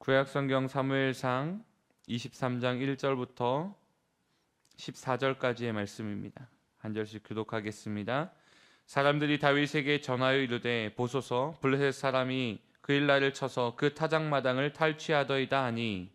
구약성경 사무엘상 23장 1절부터 14절까지의 말씀입니다. 한 절씩 교독하겠습니다. 사람들이 다윗에게 전하여 이르되 보소서 블레셋 사람이 그 일날을 쳐서 그 타작마당을 탈취하더이다 하니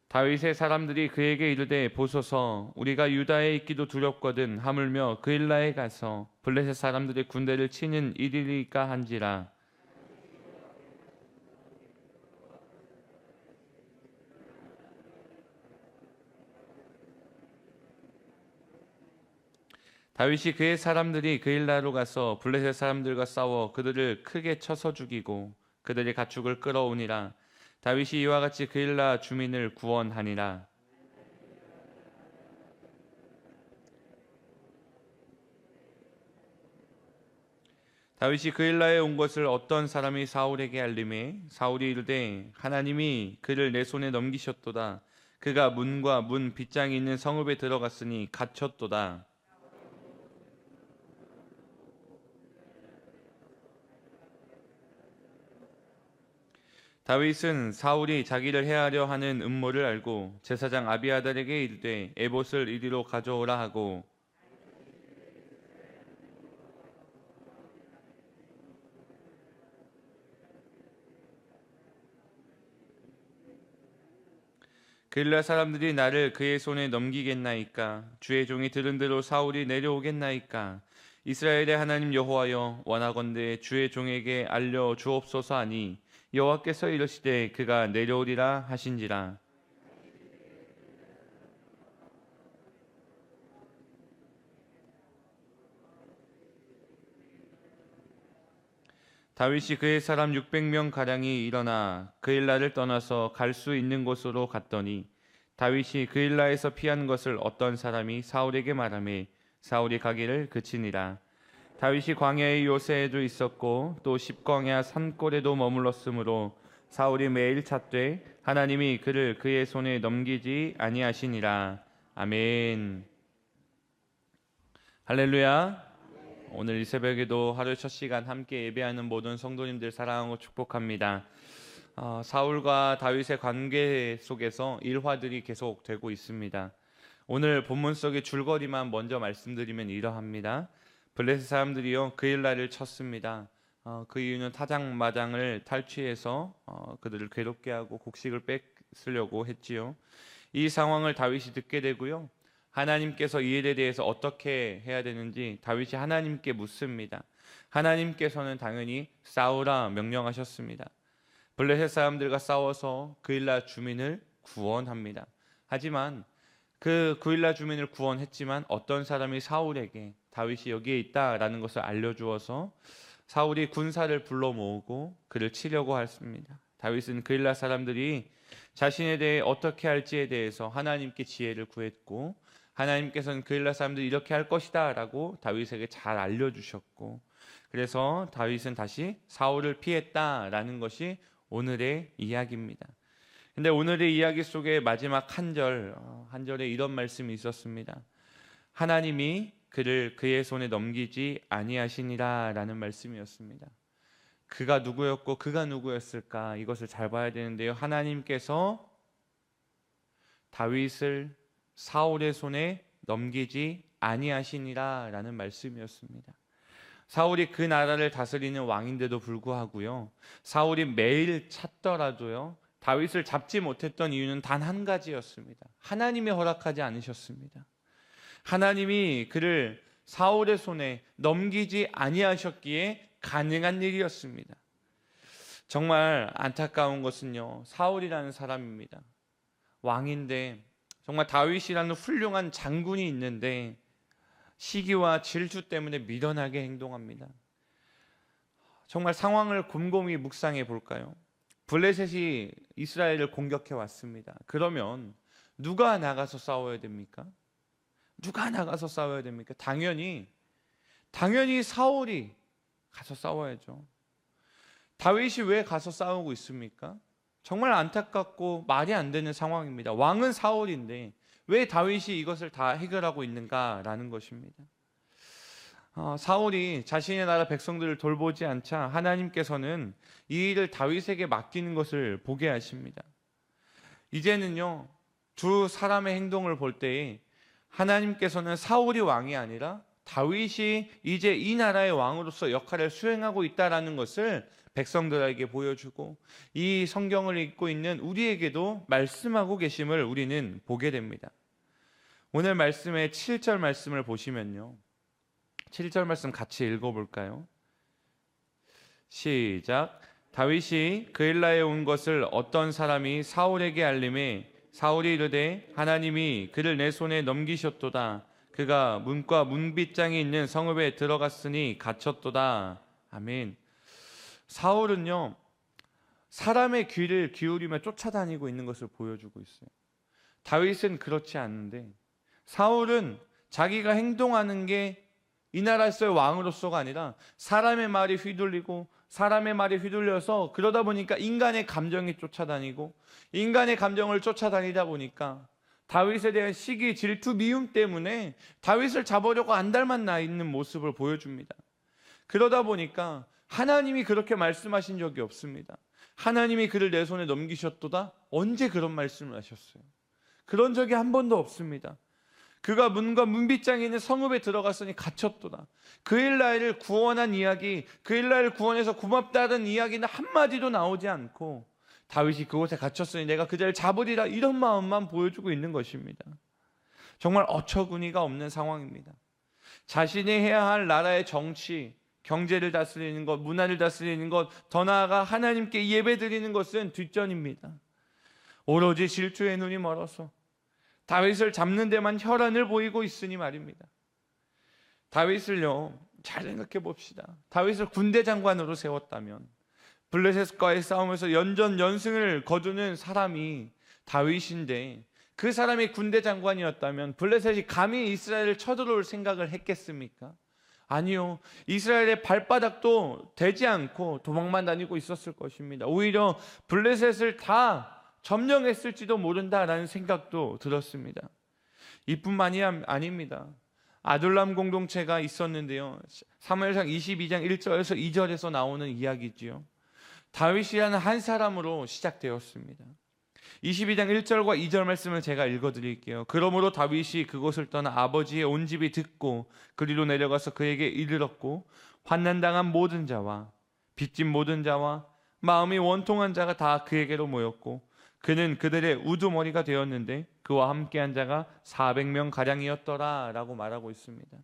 다윗의 사람들이 그에게 이르되 보소서 우리가 유다에 있기도 두렵거든 하물며 그 일라에 가서 블레셋 사람들의 군대를 치는 일이리까 한지라. 다윗이 그의 사람들이 그 일라로 가서 블레셋 사람들과 싸워 그들을 크게 쳐서 죽이고 그들의 가축을 끌어오니라. 다윗이 이와 같이 그 일라 주민을 구원하니라. 다윗이 그 일라에 온 것을 어떤 사람이 사울에게 알림해 사울이 이르되 하나님이 그를 내 손에 넘기셨도다. 그가 문과 문 빗장이 있는 성읍에 들어갔으니 갇혔도다. 다윗은 사울이 자기를 해하려 하는 음모를 알고 제사장 아비아달에게 이르되 에봇을 이리로 가져오라 하고 그일라 사람들이 나를 그의 손에 넘기겠나이까? 주의 종이 들은 대로 사울이 내려오겠나이까? 이스라엘의 하나님 여호와여 원하건대 주의 종에게 알려 주옵소서 하니 여호와께서 이르시되 그가 내려오리라 하신지라. 다윗이 그의 사람 600명 가량이 일어나 그일라를 떠나서 갈 수 있는 곳으로 갔더니 다윗이 그일라에서 피한 것을 어떤 사람이 사울에게 말하매 사울이 가기를 그치니라. 다윗이 광야의 요새에도 있었고 또 십광야 산골에도 머물렀으므로 사울이 매일 찾되 하나님이 그를 그의 손에 넘기지 아니하시니라. 아멘. 할렐루야. 오늘 이 새벽에도 하루 첫 시간 함께 예배하는 모든 성도님들 사랑하고 축복합니다. 사울과 다윗의 관계 속에서 일화들이 계속되고 있습니다. 오늘 본문 속의 줄거리만 먼저 말씀드리면 이러합니다. 블레셋 사람들이요 그일라를 쳤습니다. 그 이유는 타작마당을 탈취해서 그들을 괴롭게 하고 곡식을 뺏으려고 했지요. 이 상황을 다윗이 듣게 되고요. 하나님께서 이 일에 대해서 어떻게 해야 되는지 다윗이 하나님께 묻습니다. 하나님께서는 당연히 싸우라 명령하셨습니다. 블레셋 사람들과 싸워서 그일라 주민을 구원합니다. 하지만 그 그일라 주민을 구원했지만 어떤 사람이 사울에게 다윗이 여기에 있다라는 것을 알려주어서 사울이 군사를 불러 모으고 그를 치려고 했습니다. 다윗은 그일라 사람들이 자신에 대해 어떻게 할지에 대해서 하나님께 지혜를 구했고 하나님께서는 그일라 사람들이 이렇게 할 것이다 라고 다윗에게 잘 알려주셨고 그래서 다윗은 다시 사울을 피했다라는 것이 오늘의 이야기입니다. 근데 오늘의 이야기 속에 마지막 한 절에 이런 말씀이 있었습니다. 하나님이 그를 그의 손에 넘기지 아니하시니라 라는 말씀이었습니다. 그가 누구였고 그가 누구였을까 이것을 잘 봐야 되는데요. 하나님께서 다윗을 사울의 손에 넘기지 아니하시니라 라는 말씀이었습니다. 사울이 그 나라를 다스리는 왕인데도 불구하고요. 사울이 매일 찾더라도요. 다윗을 잡지 못했던 이유는 단 한 가지였습니다. 하나님이 허락하지 않으셨습니다. 하나님이 그를 사울의 손에 넘기지 아니하셨기에 가능한 일이었습니다. 정말 안타까운 것은요. 사울이라는 사람입니다. 왕인데 정말 다윗이라는 훌륭한 장군이 있는데 시기와 질투 때문에 미련하게 행동합니다. 정말 상황을 곰곰이 묵상해 볼까요? 블레셋이 이스라엘을 공격해 왔습니다. 그러면 누가 나가서 싸워야 됩니까? 누가 나가서 싸워야 됩니까? 당연히 사울이 가서 싸워야죠. 다윗이 왜 가서 싸우고 있습니까? 정말 안타깝고 말이 안 되는 상황입니다. 왕은 사울인데 왜 다윗이 이것을 다 해결하고 있는가라는 것입니다. 사울이 자신의 나라 백성들을 돌보지 않자 하나님께서는 이 일을 다윗에게 맡기는 것을 보게 하십니다. 이제는요, 두 사람의 행동을 볼 때에 하나님께서는 사울이 왕이 아니라 다윗이 이제 이 나라의 왕으로서 역할을 수행하고 있다라는 것을 백성들에게 보여주고 이 성경을 읽고 있는 우리에게도 말씀하고 계심을 우리는 보게 됩니다. 오늘 말씀의 7절 말씀을 보시면요, 7절 말씀 같이 읽어볼까요? 시작. 다윗이 그엘라에 온 것을 어떤 사람이 사울에게 알림해 사울이 이르되 하나님이 그를 내 손에 넘기셨도다. 그가 문과 문빗장이 있는 성읍에 들어갔으니 갇혔도다. 아멘. 사울은요, 사람의 귀를 기울이며 쫓아다니고 있는 것을 보여주고 있어요. 다윗은 그렇지 않은데 사울은 자기가 행동하는 게 이 나라에서의 왕으로서가 아니라 사람의 말이 휘둘리고 사람의 말이 휘둘려서 그러다 보니까 인간의 감정이 쫓아다니고 인간의 감정을 쫓아다니다 보니까 다윗에 대한 시기, 질투, 미움 때문에 다윗을 잡으려고 안달만 나 있는 모습을 보여줍니다. 그러다 보니까 하나님이 그렇게 말씀하신 적이 없습니다. 하나님이 그를 내 손에 넘기셨도다? 언제 그런 말씀을 하셨어요? 그런 적이 한 번도 없습니다. 그가 문과 문빗장에 있는 성읍에 들어갔으니 갇혔도다. 그엘라를 구원한 이야기, 그엘라를 구원해서 고맙다는 이야기는 한마디도 나오지 않고 다윗이 그곳에 갇혔으니 내가 그자를 잡으리라, 이런 마음만 보여주고 있는 것입니다. 정말 어처구니가 없는 상황입니다. 자신이 해야 할 나라의 정치, 경제를 다스리는 것, 문화를 다스리는 것, 더 나아가 하나님께 예배드리는 것은 뒷전입니다. 오로지 질투의 눈이 멀어서 다윗을 잡는 데만 혈안을 보이고 있으니 말입니다. 다윗을요, 잘 생각해 봅시다. 다윗을 군대 장관으로 세웠다면 블레셋과의 싸움에서 연전연승을 거두는 사람이 다윗인데 그 사람이 군대 장관이었다면 블레셋이 감히 이스라엘을 쳐들어올 생각을 했겠습니까? 아니요. 이스라엘의 발바닥도 되지 않고 도망만 다니고 있었을 것입니다. 오히려 블레셋을 다 점령했을지도 모른다라는 생각도 들었습니다. 이뿐만이 아닙니다. 아둘람 공동체가 있었는데요, 사무엘상 22장 1절에서 2절에서 나오는 이야기지요. 다윗이라는 한 사람으로 시작되었습니다. 22장 1절과 2절 말씀을 제가 읽어드릴게요. 그러므로 다윗이 그곳을 떠나 아버지의 온 집이 듣고 그리로 내려가서 그에게 이르렀고 환난당한 모든 자와 빚진 모든 자와 마음이 원통한 자가 다 그에게로 모였고 그는 그들의 우두머리가 되었는데 그와 함께한 자가 400명 가량이었더라 라고 말하고 있습니다.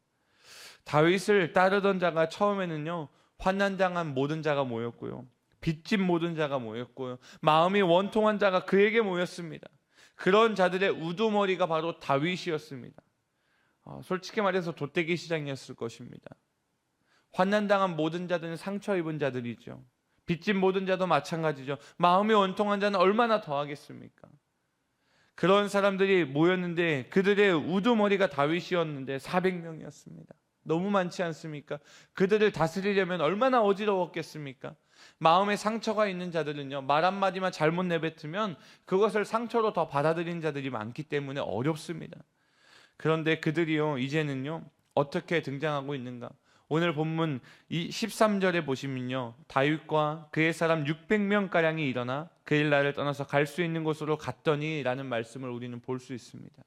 다윗을 따르던 자가 처음에는요, 환난당한 모든 자가 모였고요, 빚진 모든 자가 모였고요, 마음이 원통한 자가 그에게 모였습니다. 그런 자들의 우두머리가 바로 다윗이었습니다. 솔직히 말해서 돗대기 시장이었을 것입니다. 환난당한 모든 자들은 상처 입은 자들이죠. 빚진 모든 자도 마찬가지죠. 마음이 원통한 자는 얼마나 더 하겠습니까? 그런 사람들이 모였는데 그들의 우두머리가 다윗이었는데 400명이었습니다. 너무 많지 않습니까? 그들을 다스리려면 얼마나 어지러웠겠습니까? 마음에 상처가 있는 자들은요, 말 한마디만 잘못 내뱉으면 그것을 상처로 더 받아들이는 자들이 많기 때문에 어렵습니다. 그런데 그들이요, 이제는요, 어떻게 등장하고 있는가? 오늘 본문 13절에 보시면요, 다윗과 그의 사람 600명가량이 일어나 그일라를 떠나서 갈 수 있는 곳으로 갔더니 라는 말씀을 우리는 볼 수 있습니다.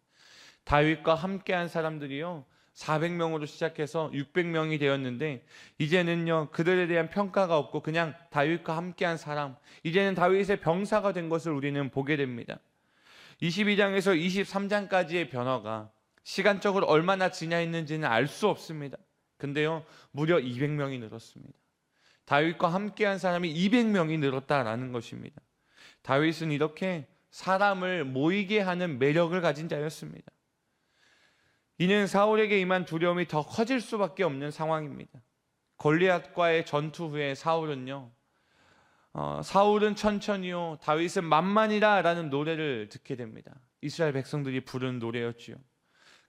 다윗과 함께한 사람들이요, 400명으로 시작해서 600명이 되었는데 이제는요, 그들에 대한 평가가 없고 그냥 다윗과 함께한 사람, 이제는 다윗의 병사가 된 것을 우리는 보게 됩니다. 22장에서 23장까지의 변화가 시간적으로 얼마나 지나있는지는 알 수 없습니다. 근데요, 무려 200명이 늘었습니다. 다윗과 함께한 사람이 200명이 늘었다라는 것입니다. 다윗은 이렇게 사람을 모이게 하는 매력을 가진 자였습니다. 이는 사울에게 임한 두려움이 더 커질 수밖에 없는 상황입니다. 골리앗과의 전투 후에 사울은 천천히요, 다윗은 만만이라 라는 노래를 듣게 됩니다. 이스라엘 백성들이 부른 노래였지요.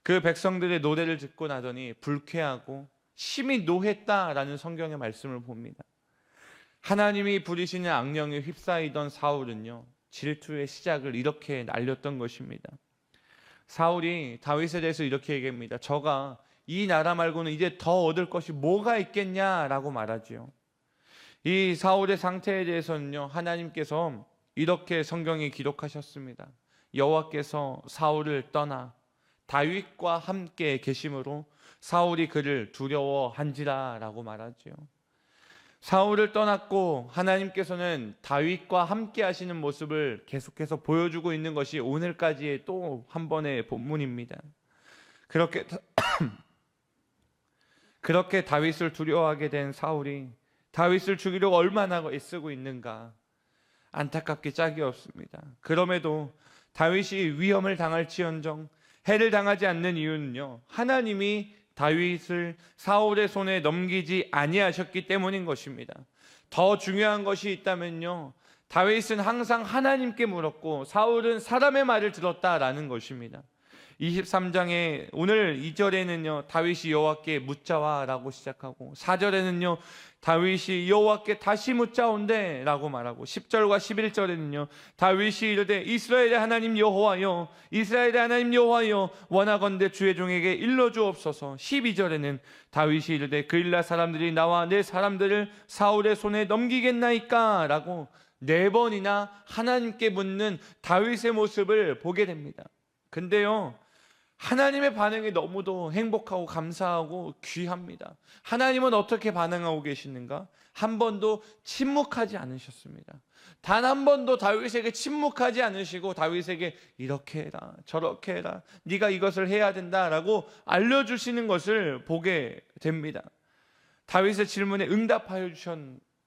그 백성들의 노래를 듣고 나더니 불쾌하고 심히 노했다라는 성경의 말씀을 봅니다. 하나님이 부리시는 악령에 휩싸이던 사울은요, 질투의 시작을 이렇게 날렸던 것입니다. 사울이 다윗에 대해서 이렇게 얘기합니다. 저가 이 나라 말고는 이제 더 얻을 것이 뭐가 있겠냐라고 말하지요. 이 사울의 상태에 대해서는요, 하나님께서 이렇게 성경에 기록하셨습니다. 여호와께서 사울을 떠나 다윗과 함께 계심으로 사울이 그를 두려워한지라 라고 말하지요. 사울을 떠났고 하나님께서는 다윗과 함께 하시는 모습을 계속해서 보여주고 있는 것이 오늘까지의 또 한 번의 본문입니다. 그렇게 다윗을 두려워하게 된 사울이 다윗을 죽이려고 얼마나 애쓰고 있는가, 안타깝게 짝이 없습니다. 그럼에도 다윗이 위험을 당할지언정 해를 당하지 않는 이유는요, 하나님이 다윗을 사울의 손에 넘기지 아니하셨기 때문인 것입니다. 더 중요한 것이 있다면요, 다윗은 항상 하나님께 물었고 사울은 사람의 말을 들었다라는 것입니다. 23장에 오늘 2절에는요 다윗이 여호와께 묻자와 라고 시작하고 4절에는요 다윗이 여호와께 다시 묻자온대 라고 말하고 10절과 11절에는요 다윗이 이르되 이스라엘의 하나님 여호와여 이스라엘의 하나님 여호와여 원하건대 주의 종에게 일러주옵소서. 12절에는 다윗이 이르되 그일라 사람들이 나와 내 사람들을 사울의 손에 넘기겠나이까 라고 4번이나 하나님께 묻는 다윗의 모습을 보게 됩니다. 근데요 하나님의 반응이 너무도 행복하고 감사하고 귀합니다. 하나님은 어떻게 반응하고 계시는가? 한 번도 침묵하지 않으셨습니다. 단 한 번도 다윗에게 침묵하지 않으시고 다윗에게 이렇게 해라 저렇게 해라 네가 이것을 해야 된다라고 알려주시는 것을 보게 됩니다. 다윗의 질문에 응답하여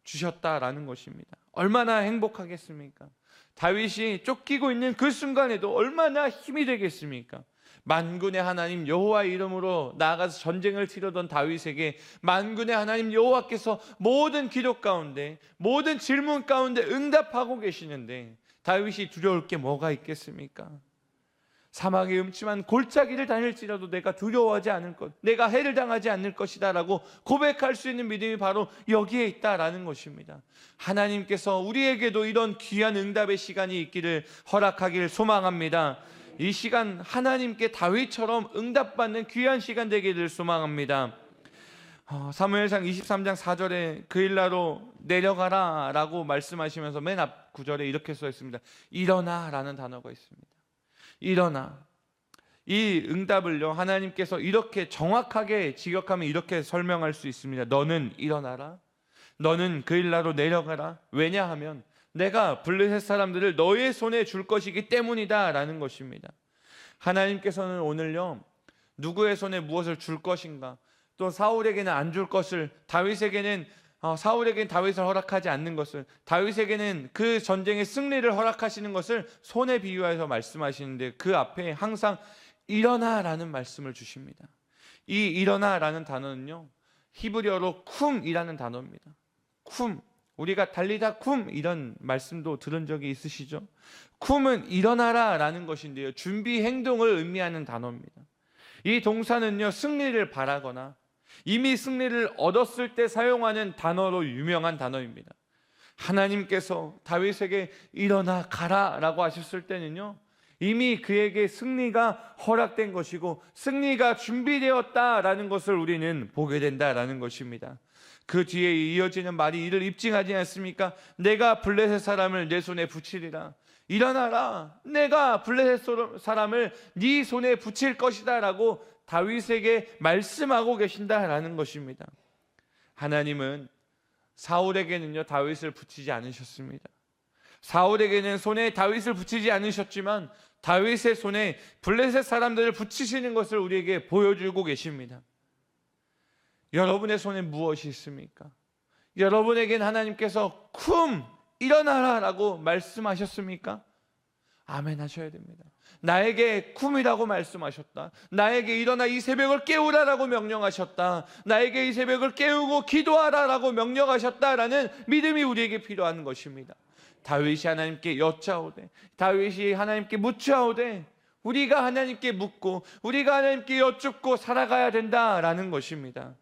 주셨다라는 것입니다. 얼마나 행복하겠습니까? 다윗이 쫓기고 있는 그 순간에도 얼마나 힘이 되겠습니까? 만군의 하나님 여호와의 이름으로 나아가서 전쟁을 치르던 다윗에게 만군의 하나님 여호와께서 모든 기도 가운데 모든 질문 가운데 응답하고 계시는데 다윗이 두려울 게 뭐가 있겠습니까? 사막의 음침한 골짜기를 다닐지라도 내가 두려워하지 않을 것, 내가 해를 당하지 않을 것이다 라고 고백할 수 있는 믿음이 바로 여기에 있다라는 것입니다. 하나님께서 우리에게도 이런 귀한 응답의 시간이 있기를 허락하기를 소망합니다. 이 시간 하나님께 다윗처럼 응답받는 귀한 시간 되기를 소망합니다. 사무엘상 23장 4절에 그일라로 내려가라 라고 말씀하시면서 맨 앞 구절에 이렇게 써 있습니다. 일어나 라는 단어가 있습니다. 일어나. 이 응답을요 하나님께서 이렇게 정확하게 직역하면 이렇게 설명할 수 있습니다. 너는 일어나라. 너는 그일라로 내려가라. 왜냐하면 내가 블레셋 사람들을 너의 손에 줄 것이기 때문이다 라는 것입니다. 하나님께서는 오늘요 누구의 손에 무엇을 줄 것인가, 또 사울에게는 안 줄 것을, 다윗에게는 사울에게는 다윗을 허락하지 않는 것을, 다윗에게는 그 전쟁의 승리를 허락하시는 것을 손에 비유해서 말씀하시는데 그 앞에 항상 일어나라는 말씀을 주십니다. 이 일어나라는 단어는요 히브리어로 쿰이라는 단어입니다. 쿰, 우리가 달리다 쿰 이런 말씀도 들은 적이 있으시죠? 쿰은 일어나라 라는 것인데요 준비 행동을 의미하는 단어입니다. 이 동사는요 승리를 바라거나 이미 승리를 얻었을 때 사용하는 단어로 유명한 단어입니다. 하나님께서 다윗에게 일어나 가라 라고 하셨을 때는요 이미 그에게 승리가 허락된 것이고 승리가 준비되었다라는 것을 우리는 보게 된다라는 것입니다. 그 뒤에 이어지는 말이 이를 입증하지 않습니까? 내가 블레셋 사람을 내 손에 붙이리라. 일어나라. 내가 블레셋 사람을 네 손에 붙일 것이다 라고 다윗에게 말씀하고 계신다라는 것입니다. 하나님은 사울에게는요 다윗을 붙이지 않으셨습니다. 사울에게는 손에 다윗을 붙이지 않으셨지만 다윗의 손에 블레셋 사람들을 붙이시는 것을 우리에게 보여주고 계십니다. 여러분의 손에 무엇이 있습니까? 여러분에겐 하나님께서 쿰 일어나라 라고 말씀하셨습니까? 아멘 하셔야 됩니다. 나에게 쿰이라고 말씀하셨다. 나에게 일어나 이 새벽을 깨우라라고 명령하셨다. 나에게 이 새벽을 깨우고 기도하라라고 명령하셨다라는 믿음이 우리에게 필요한 것입니다. 다윗이 하나님께 여짜오되, 다윗이 하나님께 묻자오되, 우리가 하나님께 묻고 우리가 하나님께 여쭙고 살아가야 된다라는 것입니다.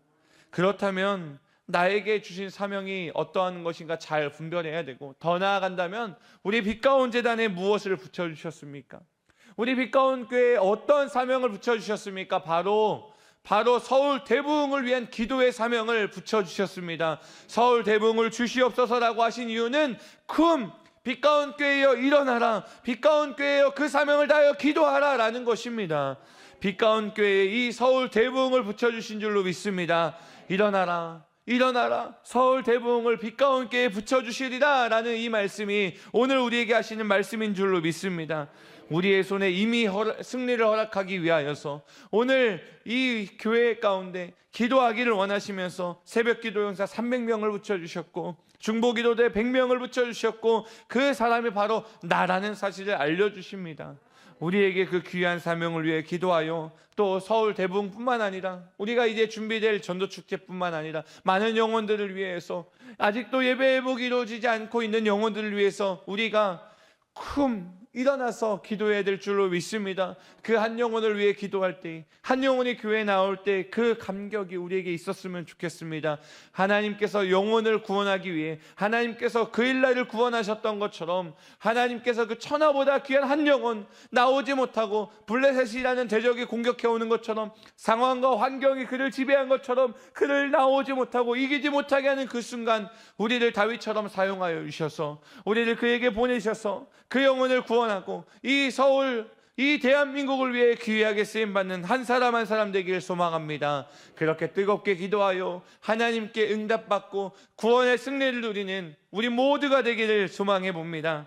그렇다면 나에게 주신 사명이 어떠한 것인가 잘 분별해야 되고, 더 나아간다면 우리 빛가운 재단에 무엇을 붙여주셨습니까? 우리 빛가운 교회에 어떤 사명을 붙여주셨습니까? 바로 서울 대부흥을 위한 기도의 사명을 붙여주셨습니다. 서울 대부흥을 주시옵소서라고 하신 이유는 빛가운 교회여 일어나라, 빛가운 교회여 그 사명을 다하여 기도하라 라는 것입니다. 빛가운 교회에 이 서울 대부흥을 붙여주신 줄로 믿습니다. 일어나라, 서울 대부흥을 빛가운 교회에 붙여주시리라 라는 이 말씀이 오늘 우리에게 하시는 말씀인 줄로 믿습니다. 우리의 손에 이미 승리를 허락하기 위하여서 오늘 이 교회 가운데 기도하기를 원하시면서 새벽 기도 용사 300명을 붙여주셨고, 중보기도대 100명을 붙여주셨고, 그 사람이 바로 나라는 사실을 알려주십니다. 우리에게 그 귀한 사명을 위해 기도하여 또 서울 대부흥뿐만 아니라 우리가 이제 준비될 전도축제뿐만 아니라 많은 영혼들을 위해서, 아직도 예배 회복이 이루어지지 않고 있는 영혼들을 위해서 우리가 일어나서 기도해야 될 줄로 믿습니다. 그 한 영혼을 위해 기도할 때, 한 영혼이 교회에 나올 때 그 감격이 우리에게 있었으면 좋겠습니다. 하나님께서 영혼을 구원하기 위해 하나님께서 그 일날을 구원하셨던 것처럼, 하나님께서 그 천하보다 귀한 한 영혼 나오지 못하고 블레셋이라는 대적이 공격해오는 것처럼, 상황과 환경이 그를 지배한 것처럼 그를 나오지 못하고 이기지 못하게 하는 그 순간 우리를 다윗처럼 사용하여 주셔서, 우리를 그에게 보내셔서 그 영혼을 구원하고 이 서울, 이 대한민국을 위해 귀하게 쓰임받는 한 사람 한 사람 되기를 소망합니다. 그렇게 뜨겁게 기도하여 하나님께 응답받고 구원의 승리를 누리는 우리 모두가 되기를 소망해 봅니다.